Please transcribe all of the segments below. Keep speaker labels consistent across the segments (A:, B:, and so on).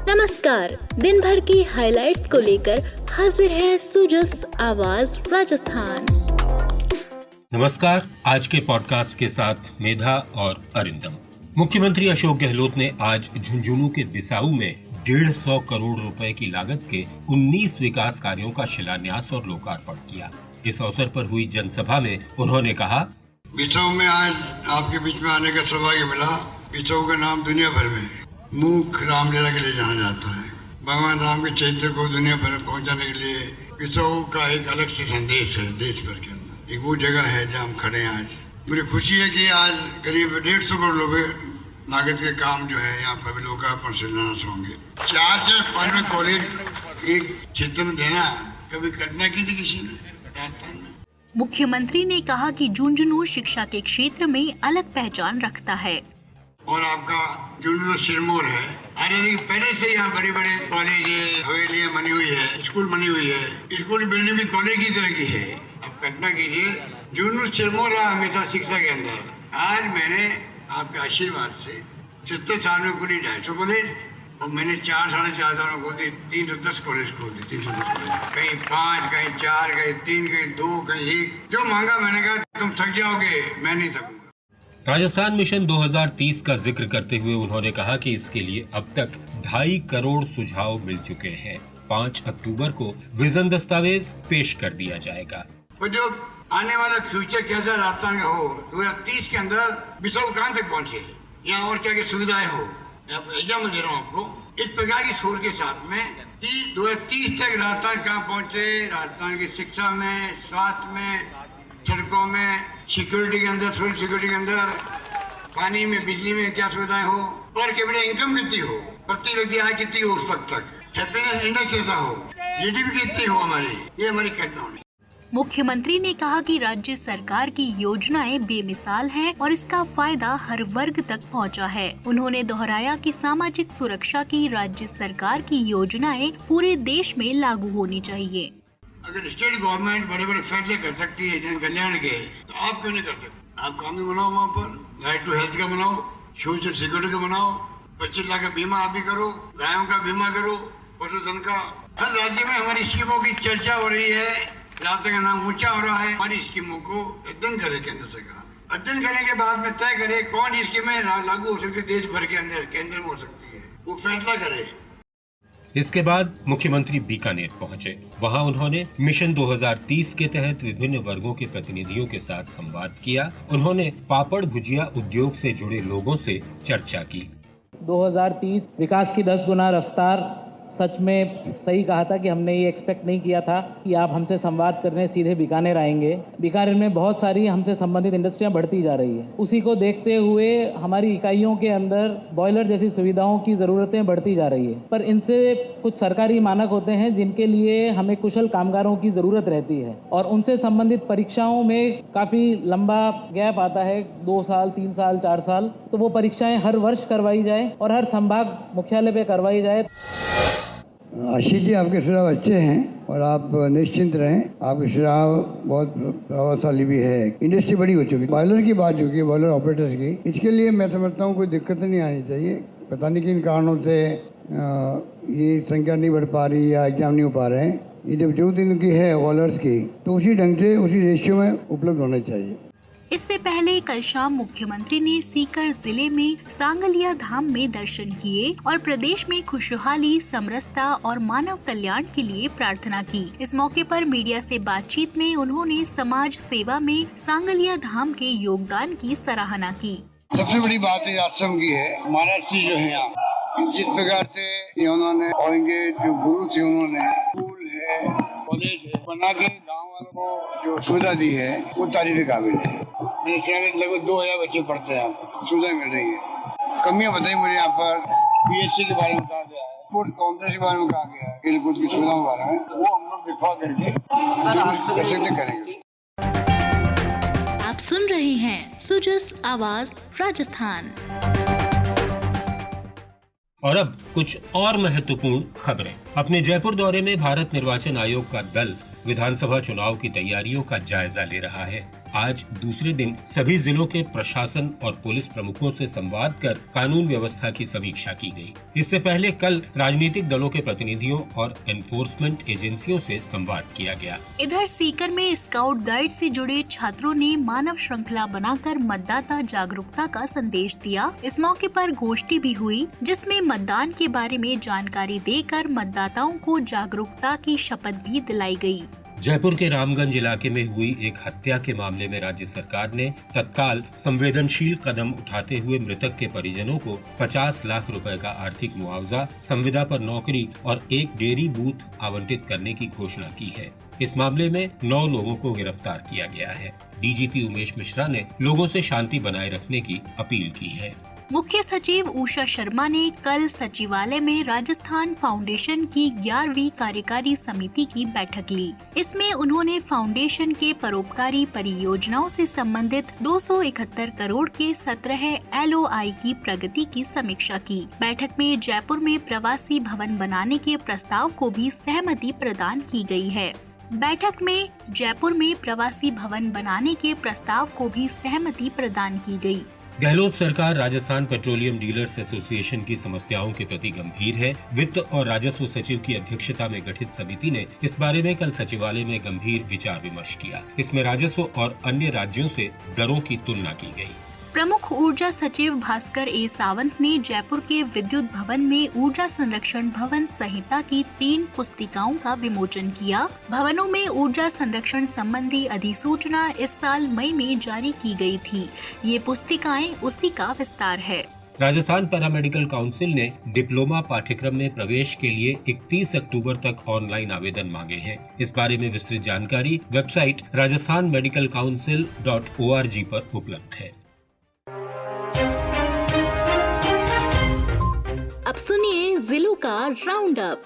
A: नमस्कार, दिन भर की हाइलाइट्स को लेकर हाजिर है सुजस आवाज राजस्थान।
B: नमस्कार, आज के पॉडकास्ट के साथ मेधा और अरिंदम। मुख्यमंत्री अशोक गहलोत ने आज झुंझुनू के बिसाऊ में 150 करोड़ रुपए की लागत के 19 विकास कार्यों का शिलान्यास और लोकार्पण किया। इस अवसर पर हुई जनसभा में उन्होंने कहा,
C: बिसाऊ में आज आपके बीच में आने का सौभाग्य मिला। बिसाऊ का नाम दुनिया भर में मूक रामलीला के लिए जाना जाता है। भगवान राम के चरित्र को दुनिया भर में पहुंचाने के लिए बिसाऊ का एक अलग से संदेश है। देश भर के अंदर एक वो जगह है जहाँ हम खड़े हैं। आज मुझे खुशी है कि आज करीब 150 करोड़ रुपए लागत के काम जो है यहाँ पर लोकार्पण शिलान्यास होंगे। 4 कॉलेज एक क्षेत्र में देना कभी कल्पना की थी किसी ने राजस्थान में?
D: मुख्यमंत्री ने कहा कि झुंझुनू शिक्षा के क्षेत्र में अलग पहचान रखता है
C: और आपका झुंझुनू सिरमौर है। अरे पहले से यहाँ बड़े बड़े कॉलेज हवेलियाँ बनी हुई है, स्कूल बनी हुई है। स्कूल की बिल्डिंग भी कॉलेज की तरह की है। अब कल्पना कीजिए, झुंझुनू सिरमौर रहा हमेशा शिक्षा के अंदर। आज मैंने आपके आशीर्वाद से 70 साल में खुली 250 कॉलेज और मैंने 4-4.5 साल में खोल दी 310 कॉलेज खोल दी। 310 कॉलेज, कहीं 5, कहीं 4, कहीं 3, कहीं 2, कहीं 1। जो मांगा मैंने कहा तुम थक जाओगे, मैं नहीं थकूंगा।
B: राजस्थान मिशन 2030 का जिक्र करते हुए उन्होंने कहा कि इसके लिए अब तक 2.5 करोड़ सुझाव मिल चुके हैं। 5 अक्टूबर को विजन दस्तावेज पेश कर दिया जाएगा।
C: और जो आने वाला फ्यूचर कैसा राजस्थान का हो, 2030 के अंदर बिसाऊ कहाँ तक पहुँचे, यहाँ और क्या क्या सुविधाएं हो, एग्जाम्पल दे रहा हूँ आपको। इस प्रकार की सोच के साथ में कि 2030 तक राजस्थान कहाँ पहुँचे, राजस्थान की शिक्षा में, स्वास्थ्य में, सड़कों में, सिक्योरिटी के अंदर, सोशल सिक्योरिटी के अंदर, पानी में, बिजली में क्या सुविधाएं हो, और केवल इनकम कितनी हो, प्रति व्यक्ति आय कितनी हो उस वक्त तक, हैप्पीनेस इंडेक्स कैसा हो, जीडीपी कितनी हो हमारी, ये हमारी कल्पना होनी।
D: मुख्यमंत्री ने कहा कि राज्य सरकार की योजनाएं बेमिसाल हैं और इसका फायदा हर वर्ग तक पहुंचा है। उन्होंने दोहराया कि सामाजिक सुरक्षा की राज्य सरकार की योजनाएं पूरे देश में लागू होनी चाहिए।
C: अगर स्टेट गवर्नमेंट बड़े बड़े फैसले कर सकती है जन कल्याण के, तो आप क्यों नहीं कर सकते? आप कानून बनाओ, वहाँ पर राइट टू हेल्थ का बनाओ, सोशल सिक्योरिटी का बनाओ, 25 लाख का बीमा आप भी करो, गायों का बीमा करो, पशुधन का। हर राज्य में हमारी स्कीमों की चर्चा हो रही है, रास्ते का नाम ऊंचा हो रहा है। हमारी स्कीमों को अध्ययन करे केंद्र सरकार। अध्ययन करने के बाद में तय करे कौन स्कीमें लागू हो सकती है देश भर के अंदर, केंद्र में हो सकती है, वो फैसला करे।
B: इसके बाद मुख्यमंत्री बीकानेर पहुंचे। वहां उन्होंने मिशन 2030 के तहत विभिन्न वर्गों के प्रतिनिधियों के साथ संवाद किया। उन्होंने पापड़ भुजिया उद्योग से जुड़े लोगों से चर्चा की।
E: 2030 विकास की 10 गुना रफ्तार, सच में सही कहा था कि हमने ये एक्सपेक्ट नहीं किया था कि आप हमसे संवाद करने सीधे बीकानेर आएंगे। बीकानेर में बहुत सारी हमसे संबंधित इंडस्ट्रियां बढ़ती जा रही है। उसी को देखते हुए हमारी इकाइयों के अंदर बॉयलर जैसी सुविधाओं की ज़रूरतें बढ़ती जा रही है। पर इनसे कुछ सरकारी मानक होते हैं जिनके लिए हमें कुशल कामगारों की ज़रूरत रहती है और उनसे संबंधित परीक्षाओं में काफ़ी लंबा गैप आता है, 2 साल, 3 साल, 4 साल। तो वो परीक्षाएं हर वर्ष करवाई जाए और हर संभाग मुख्यालय पे करवाई जाए।
F: आशीष जी, आपके सुझाव अच्छे हैं और आप निश्चिंत रहें। आपके सुझाव बहुत प्रभावशाली भी है। इंडस्ट्री बड़ी हो चुकी है। बॉयलर की बात जो की, बॉयलर ऑपरेटर्स की, इसके लिए मैं समझता हूँ कोई दिक्कत नहीं आनी चाहिए। पता नहीं किन कारणों से ये संख्या नहीं बढ़ पा रही या एग्जाम नहीं हो पा रहे हैं। ये जब जो दिन की है बॉयलर्स की, तो उसी ढंग से उसी रेशियो में उपलब्ध होने चाहिए।
D: इससे पहले कल शाम मुख्यमंत्री ने सीकर जिले में सांगलिया धाम में दर्शन किए और प्रदेश में खुशहाली, समरसता और मानव कल्याण के लिए प्रार्थना की। इस मौके पर मीडिया से बातचीत में उन्होंने समाज सेवा में सांगलिया धाम के योगदान की सराहना की।
C: सबसे बड़ी बात है आश्रम की है। महाराष्ट्र जो है यहाँ, जिस प्रकार से उन्होंने जो गुरु थे, उन्होंने स्कूल है, कॉलेज है बना के गाँव वालों को जो सुविधा दी है, वो तारीफ के काबिल है। मैंने सुना कि लगभग 2000 बच्चे पढ़ते हैं, यहाँ पर सुविधा मिल रही है। कमियां बताई मुझे यहाँ पर PHC के बारे में कहा गया है, स्पोर्ट्स कॉम्प्लेक्स के बारे में कहा गया है, खेलकूद की सुविधाओं के बारे में, वो हम लोग दिखा करके जो कर सकते करेंगे।
A: आप सुन रहे हैं सुजस आवाज राजस्थान।
B: और अब कुछ और महत्वपूर्ण खबरें। अपने जयपुर दौरे में भारत निर्वाचन आयोग का दल विधानसभा चुनाव की तैयारियों का जायजा ले रहा है। आज दूसरे दिन सभी जिलों के प्रशासन और पुलिस प्रमुखों से संवाद कर कानून व्यवस्था की समीक्षा की गई। इससे पहले कल राजनीतिक दलों के प्रतिनिधियों और एनफोर्समेंट एजेंसियों से संवाद किया गया।
D: इधर सीकर में स्काउट गाइड से जुड़े छात्रों ने मानव श्रृंखला बनाकर मतदाता जागरूकता का संदेश दिया। इस मौके पर गोष्ठी भी हुई, जिसमें मतदान के बारे में जानकारी देकर मतदाताओं को जागरूकता की शपथ भी दिलाई गई।
B: जयपुर के रामगंज इलाके में हुई एक हत्या के मामले में राज्य सरकार ने तत्काल संवेदनशील कदम उठाते हुए मृतक के परिजनों को 50 लाख रुपए का आर्थिक मुआवजा, संविदा पर नौकरी और एक डेयरी बूथ आवंटित करने की घोषणा की है। इस मामले में 9 लोगों को गिरफ्तार किया गया है। डीजीपी उमेश मिश्रा ने लोगों से शांति बनाए रखने की अपील की है।
D: मुख्य सचिव उषा शर्मा ने कल सचिवालय में राजस्थान फाउंडेशन की 11वीं कार्यकारी समिति की बैठक ली। इसमें उन्होंने फाउंडेशन के परोपकारी परियोजनाओं से संबंधित 271 करोड़ के 17 LOI की प्रगति की समीक्षा की। बैठक में जयपुर में प्रवासी भवन बनाने के प्रस्ताव को भी सहमति प्रदान की गई है। बैठक में जयपुर में प्रवासी भवन बनाने के प्रस्ताव को भी सहमति प्रदान की गई।
B: गहलोत सरकार राजस्थान पेट्रोलियम डीलर्स एसोसिएशन की समस्याओं के प्रति गंभीर है। वित्त और राजस्व सचिव की अध्यक्षता में गठित समिति ने इस बारे में कल सचिवालय में गंभीर विचार विमर्श किया। इसमें राजस्व और अन्य राज्यों से दरों की तुलना की गई।
D: प्रमुख ऊर्जा सचिव भास्कर ए सावंत ने जयपुर के विद्युत भवन में ऊर्जा संरक्षण भवन संहिता की 3 पुस्तिकाओं का विमोचन किया। भवनों में ऊर्जा संरक्षण संबंधी अधिसूचना इस साल मई में जारी की गई थी। ये पुस्तिकाएं उसी का विस्तार है।
B: राजस्थान पैरामेडिकल काउंसिल ने डिप्लोमा पाठ्यक्रम में प्रवेश के लिए 31 अक्टूबर तक ऑनलाइन आवेदन मांगे हैं। इस बारे में विस्तृत जानकारी वेबसाइट rajasthanmedicalcouncil.org पर उपलब्ध है।
A: अब सुनिए जिलों का राउंड अप।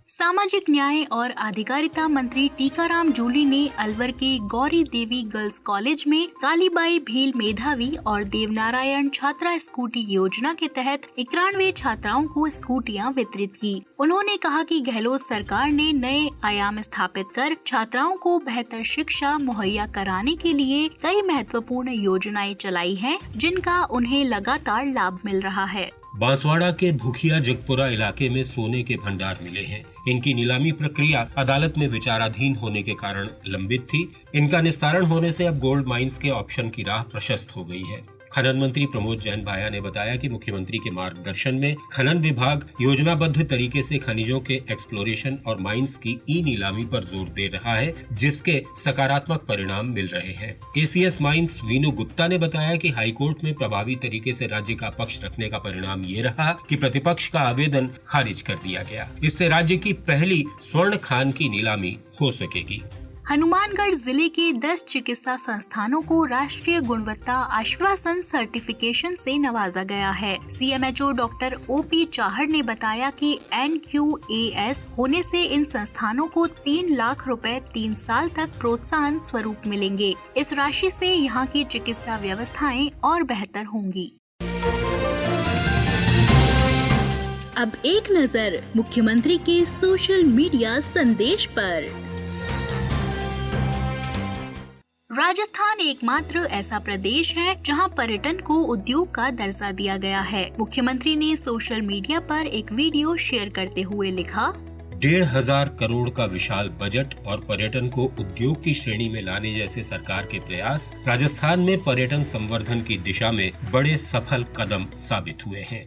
D: सामाजिक न्याय और अधिकारिता मंत्री टीकाराम जूली ने अलवर के गौरी देवी गर्ल्स कॉलेज में कालीबाई भील मेधावी और देवनारायण छात्रा स्कूटी योजना के तहत 91 छात्राओं को स्कूटियां वितरित की। उन्होंने कहा कि गहलोत सरकार ने नए आयाम स्थापित कर छात्राओं को बेहतर शिक्षा मुहैया कराने के लिए कई महत्वपूर्ण योजनाएं चलाई हैं, जिनका उन्हें लगातार लाभ मिल रहा है।
B: बांसवाड़ा के भुखिया जगपुरा इलाके में सोने के भंडार मिले हैं। इनकी नीलामी प्रक्रिया अदालत में विचाराधीन होने के कारण लंबित थी। इनका निस्तारण होने से अब गोल्ड माइंस के ऑप्शन की राह प्रशस्त हो गई है। खनन मंत्री प्रमोद जैन भाया ने बताया कि मुख्यमंत्री के मार्गदर्शन में खनन विभाग योजनाबद्ध तरीके से खनिजों के एक्सप्लोरेशन और माइंस की ई नीलामी पर जोर दे रहा है, जिसके सकारात्मक परिणाम मिल रहे हैं। ACS माइंस वीनू गुप्ता ने बताया कि हाईकोर्ट में प्रभावी तरीके से राज्य का पक्ष रखने का परिणाम ये रहा कि प्रतिपक्ष का आवेदन खारिज कर दिया गया। इससे राज्य की पहली स्वर्ण खान की नीलामी हो सकेगी।
D: हनुमानगढ़ जिले के 10 चिकित्सा संस्थानों को राष्ट्रीय गुणवत्ता आश्वासन सर्टिफिकेशन से नवाजा गया है। CMHO डॉक्टर OP चाहर ने बताया कि NQAS होने से इन संस्थानों को 3 लाख रुपए 3 साल तक प्रोत्साहन स्वरूप मिलेंगे। इस राशि से यहाँ की चिकित्सा व्यवस्थाएं और बेहतर होंगी।
A: अब एक नजर मुख्यमंत्री के सोशल मीडिया संदेश पर।
D: राजस्थान एकमात्र ऐसा प्रदेश है जहां पर्यटन को उद्योग का दर्जा दिया गया है। मुख्यमंत्री ने सोशल मीडिया पर एक वीडियो शेयर करते हुए लिखा,
B: 1,500 करोड़ का विशाल बजट और पर्यटन को उद्योग की श्रेणी में लाने जैसे सरकार के प्रयास राजस्थान में पर्यटन संवर्धन की दिशा में बड़े सफल कदम साबित हुए हैं।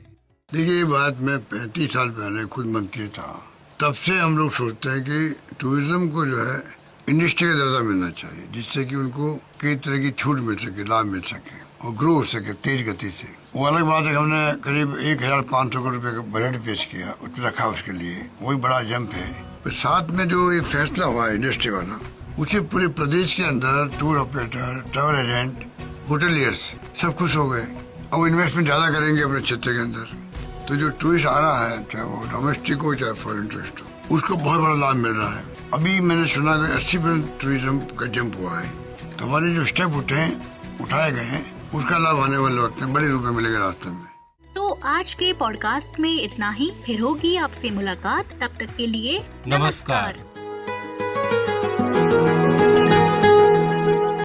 C: देखिए, ये बात मैं 35 साल पहले खुद मंत्री था, तब से हम लोग सोचते हैं कि टूरिज्म को जो है इंडस्ट्री का दर्जा मिलना चाहिए, जिससे कि उनको कई तरह की छूट मिल सके, लाभ मिल सके और ग्रो हो सके तेज गति से। वो अलग बात है, हमने करीब 1,500 करोड़ रुपए का बजट पेश किया, उसमें रखा उसके लिए, वही बड़ा जंप है। फिर साथ में जो एक फैसला हुआ है इंडस्ट्री वाला, उसे पूरे प्रदेश के अंदर tour operator, travel agent, hoteliers सब खुश हो गए। अब इन्वेस्टमेंट ज्यादा करेंगे अपने क्षेत्र के अंदर, तो जो टूरिस्ट आ रहा है, चाहे वो डोमेस्टिक हो चाहे फॉरेन टूरिस्ट हो, उसको बहुत बड़ा लाभ मिल रहा है। अभी मैंने सुना कि 80% टूरिज्म का जंप हुआ है। तो हमारे जो स्टेप उठाए गए हैं, उसका लाभ आने वाले वक्त में बड़े रूप में मिलेगा रास्ते में।
D: तो आज के पॉडकास्ट में इतना ही, फिर होगी आपसे मुलाकात, तब तक के लिए
B: नमस्कार।